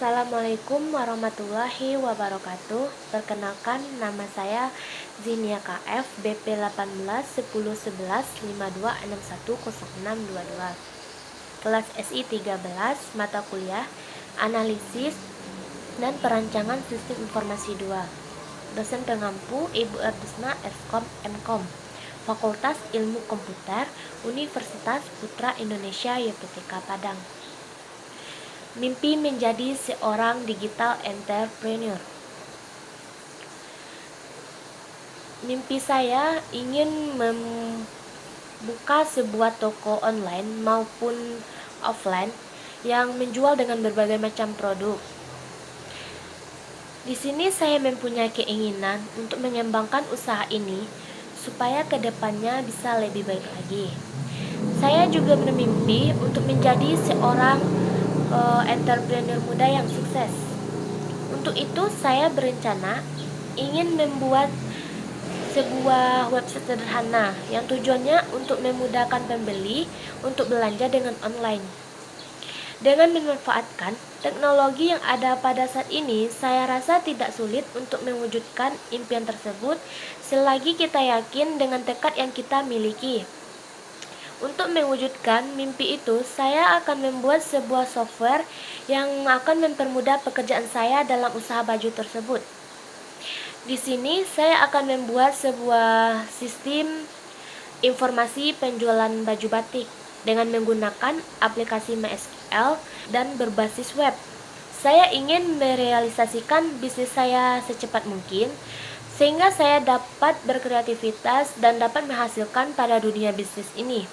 Assalamualaikum warahmatullahi wabarakatuh. Perkenalkan, nama saya Zinia KF, BP 18 10 11 52 61 0622. Kelas SI 13, mata kuliah Analisis dan Perancangan Sistem Informasi 2. Dosen pengampu Ibu Erdusna Eskom Mkom, Fakultas Ilmu Komputer, Universitas Putra Indonesia YPTK Padang. Mimpi menjadi seorang digital entrepreneur. Mimpi saya ingin membuka sebuah toko online maupun offline yang menjual dengan berbagai macam produk. Di sini saya mempunyai keinginan untuk mengembangkan usaha ini supaya kedepannya bisa lebih baik lagi. Saya juga bermimpi untuk menjadi seorang entrepreneur muda yang sukses. Untuk itu saya berencana ingin membuat sebuah website sederhana yang tujuannya untuk memudahkan pembeli untuk belanja dengan online. Dengan memanfaatkan teknologi yang ada pada saat ini, saya rasa tidak sulit untuk mewujudkan impian tersebut selagi kita yakin dengan tekad yang kita miliki. Untuk mewujudkan mimpi itu, saya akan membuat sebuah software yang akan mempermudah pekerjaan saya dalam usaha baju tersebut. Di sini saya akan membuat sebuah sistem informasi penjualan baju batik dengan menggunakan aplikasi MySQL dan berbasis web. Saya ingin merealisasikan bisnis saya secepat mungkin sehingga saya dapat berkreativitas dan dapat menghasilkan pada dunia bisnis ini.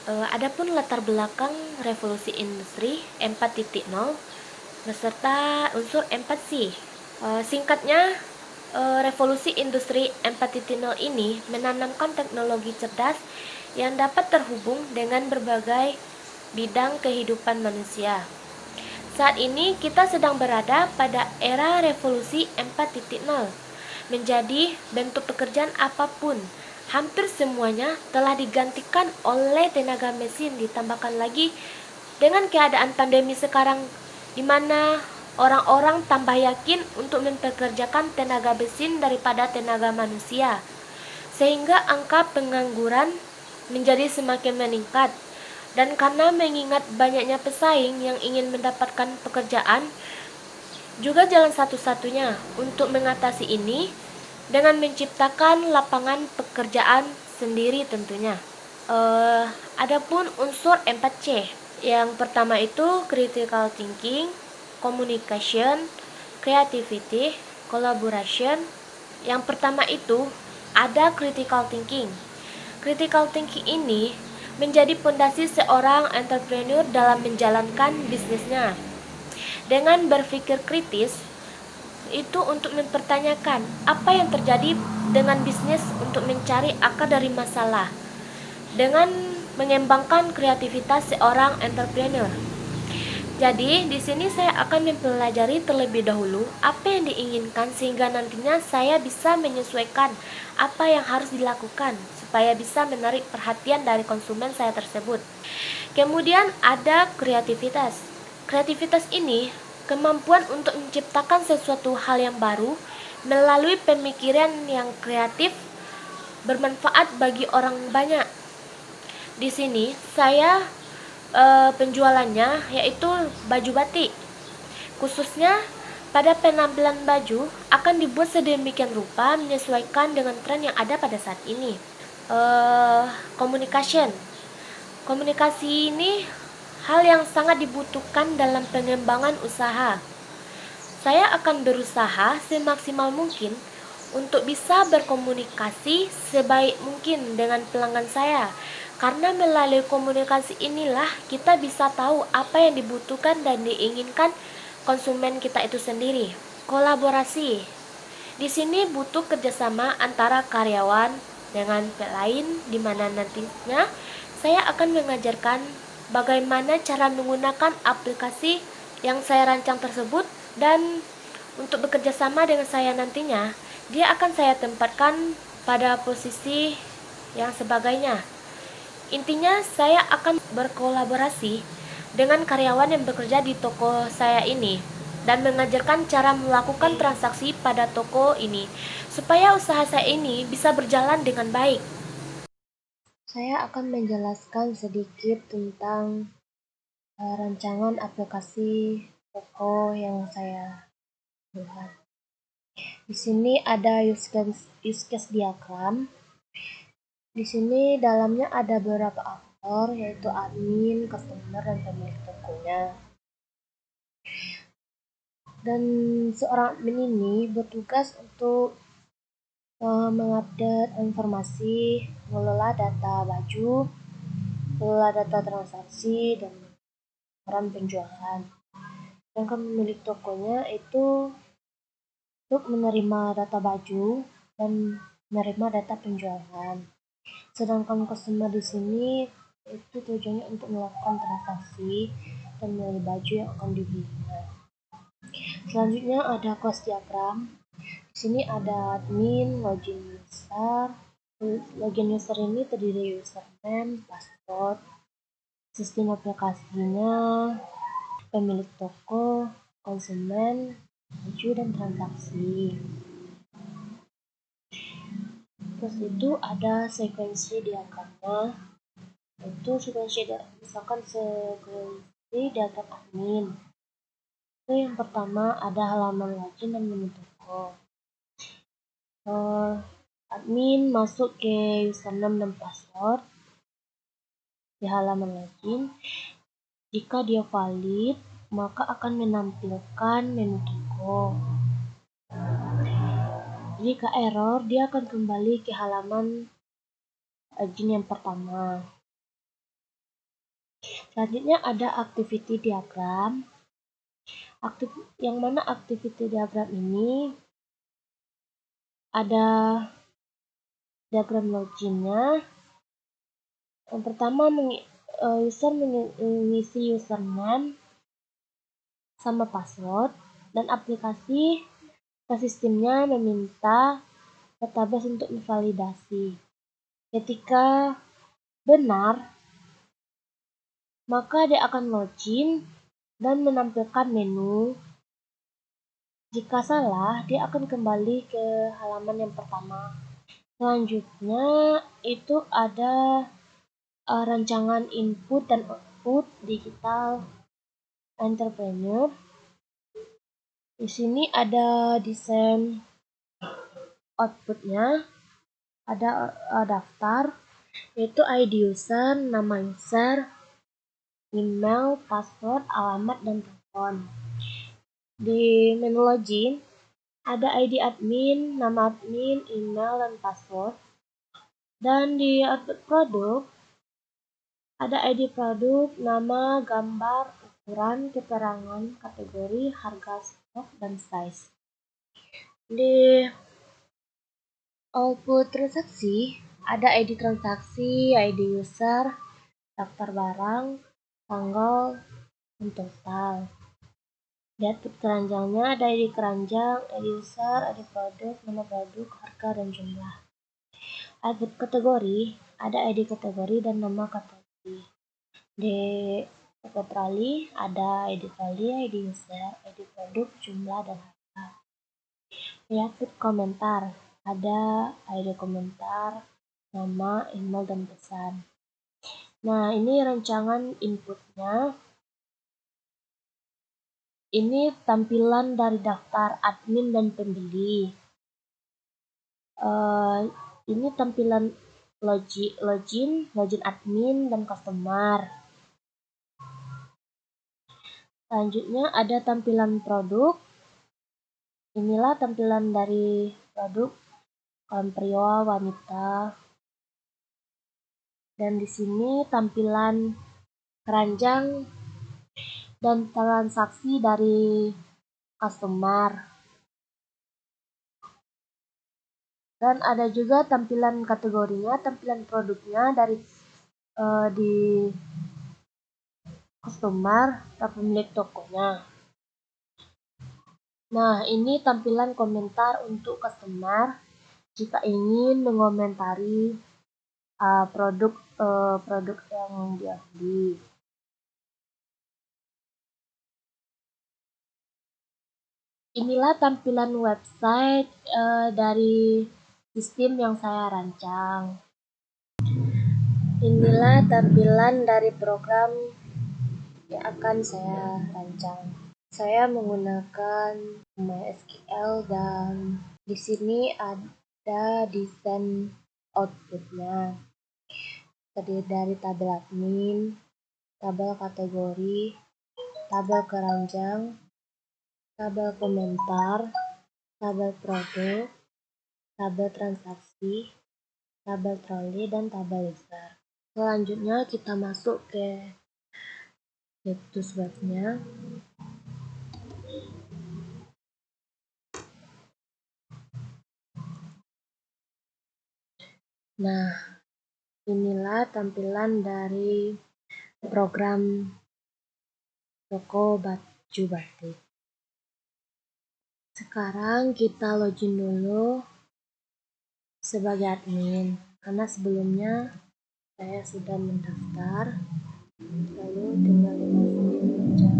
Adapun latar belakang revolusi industri 4.0 beserta unsur 4C. Singkatnya, revolusi industri 4.0 ini menanamkan teknologi cerdas yang dapat terhubung dengan berbagai bidang kehidupan manusia. Saat ini kita sedang berada pada era revolusi 4.0. Menjadi bentuk pekerjaan apapun, hampir semuanya telah digantikan oleh tenaga mesin, ditambahkan lagi dengan keadaan pandemi sekarang di mana orang-orang tambah yakin untuk mempekerjakan tenaga mesin daripada tenaga manusia, sehingga angka pengangguran menjadi semakin meningkat. Dan karena mengingat banyaknya pesaing yang ingin mendapatkan pekerjaan, juga jalan satu-satunya untuk mengatasi ini dengan menciptakan lapangan pekerjaan sendiri tentunya. Adapun unsur 4C, yang pertama itu critical thinking, communication, creativity, collaboration. Yang pertama itu ada critical thinking. Critical thinking ini menjadi fondasi seorang entrepreneur dalam menjalankan bisnisnya. Dengan berpikir kritis, itu untuk mempertanyakan apa yang terjadi dengan bisnis untuk mencari akar dari masalah dengan mengembangkan kreativitas seorang entrepreneur. Jadi di sini saya akan mempelajari terlebih dahulu apa yang diinginkan sehingga nantinya saya bisa menyesuaikan apa yang harus dilakukan supaya bisa menarik perhatian dari konsumen saya tersebut. Kemudian ada kreativitas. Kreativitas ini kemampuan untuk menciptakan sesuatu hal yang baru melalui pemikiran yang kreatif bermanfaat bagi orang banyak. Di sini saya penjualannya yaitu baju batik. Khususnya pada penampilan baju akan dibuat sedemikian rupa menyesuaikan dengan tren yang ada pada saat ini. Komunikasi ini hal yang sangat dibutuhkan dalam pengembangan usaha. Saya akan berusaha semaksimal mungkin untuk bisa berkomunikasi sebaik mungkin dengan pelanggan saya, karena melalui komunikasi inilah kita bisa tahu apa yang dibutuhkan dan diinginkan konsumen kita itu sendiri. Kolaborasi. Di sini butuh kerjasama antara karyawan dengan pihak lain, di mana nantinya saya akan mengajarkan bagaimana cara menggunakan aplikasi yang saya rancang tersebut, dan untuk bekerja sama dengan saya nantinya, dia akan saya tempatkan pada posisi yang sebagainya. Intinya saya akan berkolaborasi dengan karyawan yang bekerja di toko saya ini. dan mengajarkan cara melakukan transaksi pada toko ini, supaya usaha saya ini bisa berjalan dengan baik. Saya akan menjelaskan sedikit tentang rancangan aplikasi toko yang saya buat. Di sini ada use case diagram. Di sini dalamnya ada beberapa aktor, yaitu admin, customer, dan pemilik tokonya. Dan seorang admin ini bertugas untuk mengupdate informasi, mengelola data baju, mengelola data transaksi, dan peran penjualan. Sedangkan pemilik tokonya itu untuk menerima data baju dan menerima data penjualan. Sedangkan customer di sini itu tujuannya untuk melakukan transaksi dan memilih baju yang akan dibelinya. Selanjutnya ada cost diagram. Di sini ada admin, login user. Login user ini terdiri dari username, password, sistem aplikasinya, pemilik toko, konsumen, baju, dan transaksi. Terus itu ada sekuensi diagramnya. Itu misalkan sekuensi diagram admin. Itu yang pertama ada halaman login dan menu toko. Admin masuk ke username dan password di halaman login. Jika dia valid, maka akan menampilkan menu toko. Jika error, dia akan kembali ke halaman login yang pertama. Selanjutnya ada activity diagram. Yang mana activity diagram ini ada diagram loginnya. Yang pertama user mengisi username sama password, dan aplikasi ke sistemnya meminta database untuk validasi. Ketika benar, maka dia akan login dan menampilkan menu. Jika salah, dia akan kembali ke halaman yang pertama. Selanjutnya itu ada rancangan input dan output digital entrepreneur. Di sini ada desain outputnya, ada daftar, yaitu ID user, nama user, email, password, alamat, dan telepon. Di menu login ada ID admin, nama admin, email, dan password. Dan di output produk ada ID produk, nama, gambar, ukuran, keterangan, kategori, harga, stok, dan size. Di output transaksi ada ID transaksi, ID user, daftar barang, tanggal, dan total. Di output keranjangnya ada ID keranjang, ID user, ID produk, nama produk, harga, dan jumlah. Output kategori ada ID kategori dan nama kategori. Di output trali ada ID trali, ID user, ID produk, jumlah, dan harga. Di output komentar ada ID komentar, nama, email, dan pesan. Nah, ini rancangan inputnya. Ini tampilan dari daftar admin dan pembeli. Ini tampilan login admin dan customer. Selanjutnya ada tampilan produk. Inilah tampilan dari produk kaum pria, wanita. Dan di sini tampilan keranjang dan transaksi dari customer. Dan ada juga tampilan kategorinya, tampilan produknya dari di customer atau pemilik tokonya. Nah, ini tampilan komentar untuk customer jika ingin mengomentari produk yang dia beli. Inilah tampilan website dari sistem yang saya rancang. Inilah tampilan dari program yang akan saya rancang. Saya menggunakan MySQL dan di sini ada desain outputnya. Terdiri dari tabel admin, tabel kategori, tabel keranjang, tabel komentar, tabel produk, tabel transaksi, tabel troli, dan tabel user. Selanjutnya kita masuk ke situs webnya. Nah, inilah tampilan dari program toko baju batik. Sekarang kita login dulu sebagai admin, karena sebelumnya saya sudah mendaftar, lalu tinggal dimasukin aja.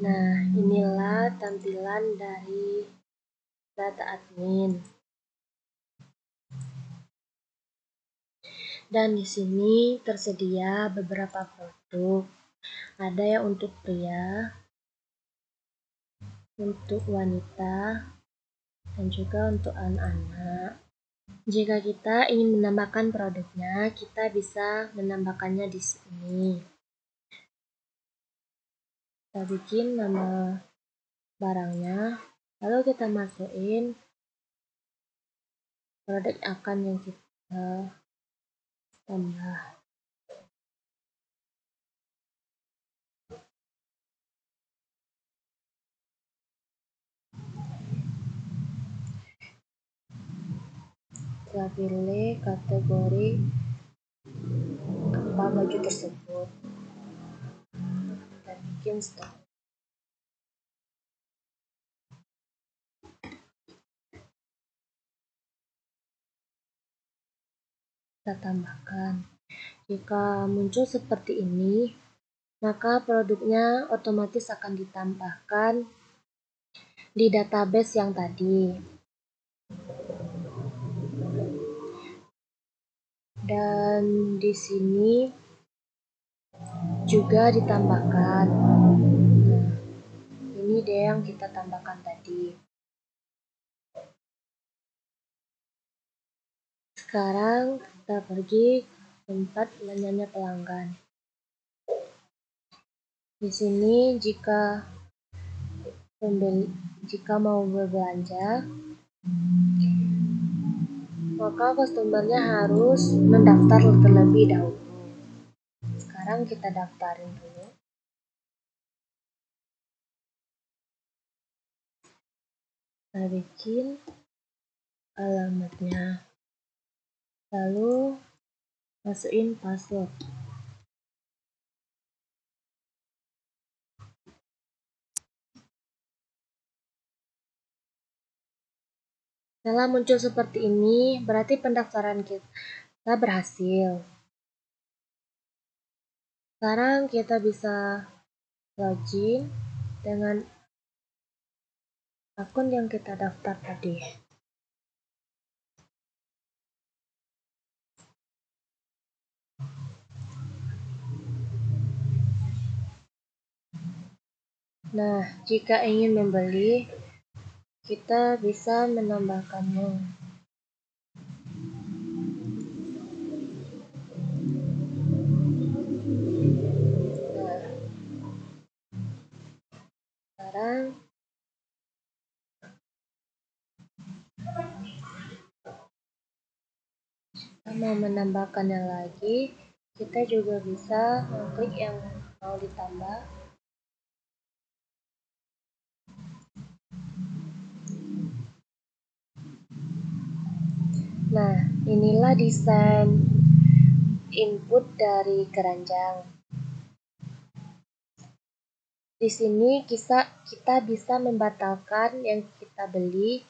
Nah, inilah tampilan dari data admin. Dan di sini tersedia beberapa produk. Ada yang untuk pria, untuk wanita, dan juga untuk anak-anak. Jika kita ingin menambahkan produknya, kita bisa menambahkannya di sini. Kita bikin nama barangnya, lalu kita masukin produk akan yang kita tambah. Kita pilih kategori apa baju tersebut. Kita bikin stok. Kita tambahkan. Jika muncul seperti ini, maka produknya otomatis akan ditambahkan di database yang tadi. Dan di sini juga ditambahkan. Nah, ini dia yang kita tambahkan tadi. Sekarang kita pergi ke tempat belanjanya pelanggan. Di sini jika mau berbelanja, maka customernya harus mendaftar terlebih dahulu. Sekarang kita daftarin dulu. Kita bikin alamatnya, lalu masukin password. Setelah muncul seperti ini, berarti pendaftaran kita berhasil. Sekarang kita bisa login dengan akun yang kita daftar tadi. Nah, jika ingin membeli, kita bisa menambahkannya. Nah, sekarang kita mau menambahkannya lagi, kita juga bisa mengklik yang mau ditambah. Nah, inilah desain input dari keranjang. Di sini kita bisa membatalkan yang kita beli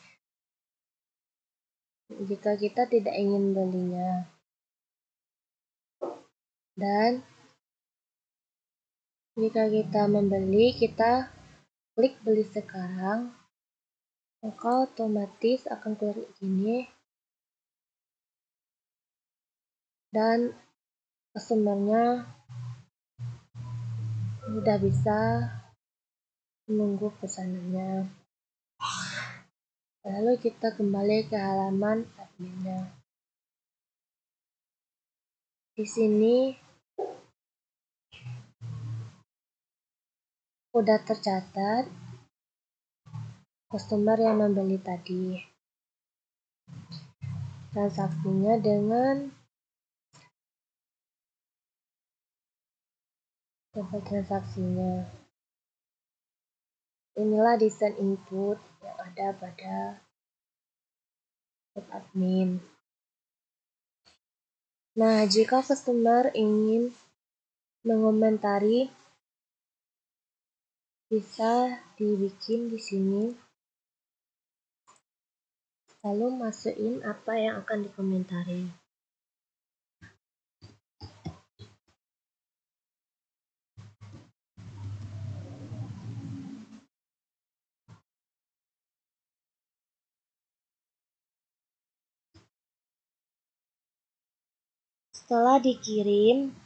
jika kita tidak ingin belinya. Dan Jika kita membeli, kita klik beli sekarang, maka otomatis akan keluar gini, dan customernya sudah bisa menunggu pesanannya. Lalu kita kembali ke halaman adminnya. Di sini udah tercatat customer yang membeli tadi. Transaksinya dengan daftar transaksinya. Inilah desain input yang ada pada web admin. Nah, jika customer ingin mengomentari, bisa dibikin di sini. Lalu masukin apa yang akan dikomentari. Setelah dikirim,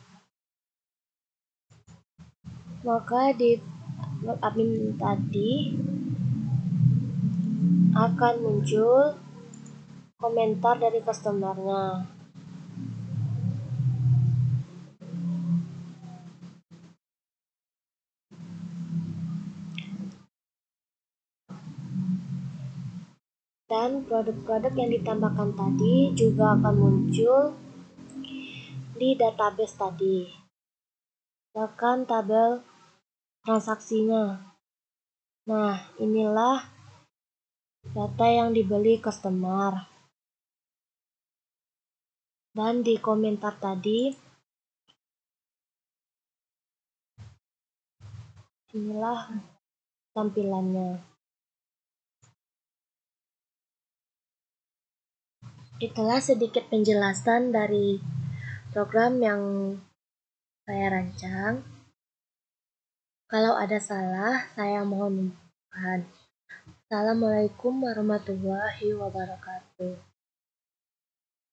maka di web admin tadi akan muncul komentar dari customernya. Dan produk-produk yang ditambahkan tadi juga akan muncul di database tadi. Bahkan tabel transaksinya. Nah, inilah data yang dibeli customer. Dan di komentar tadi, inilah tampilannya. Itulah sedikit penjelasan dari program yang saya rancang. Kalau ada salah, saya mohon maaf. Assalamualaikum warahmatullahi wabarakatuh.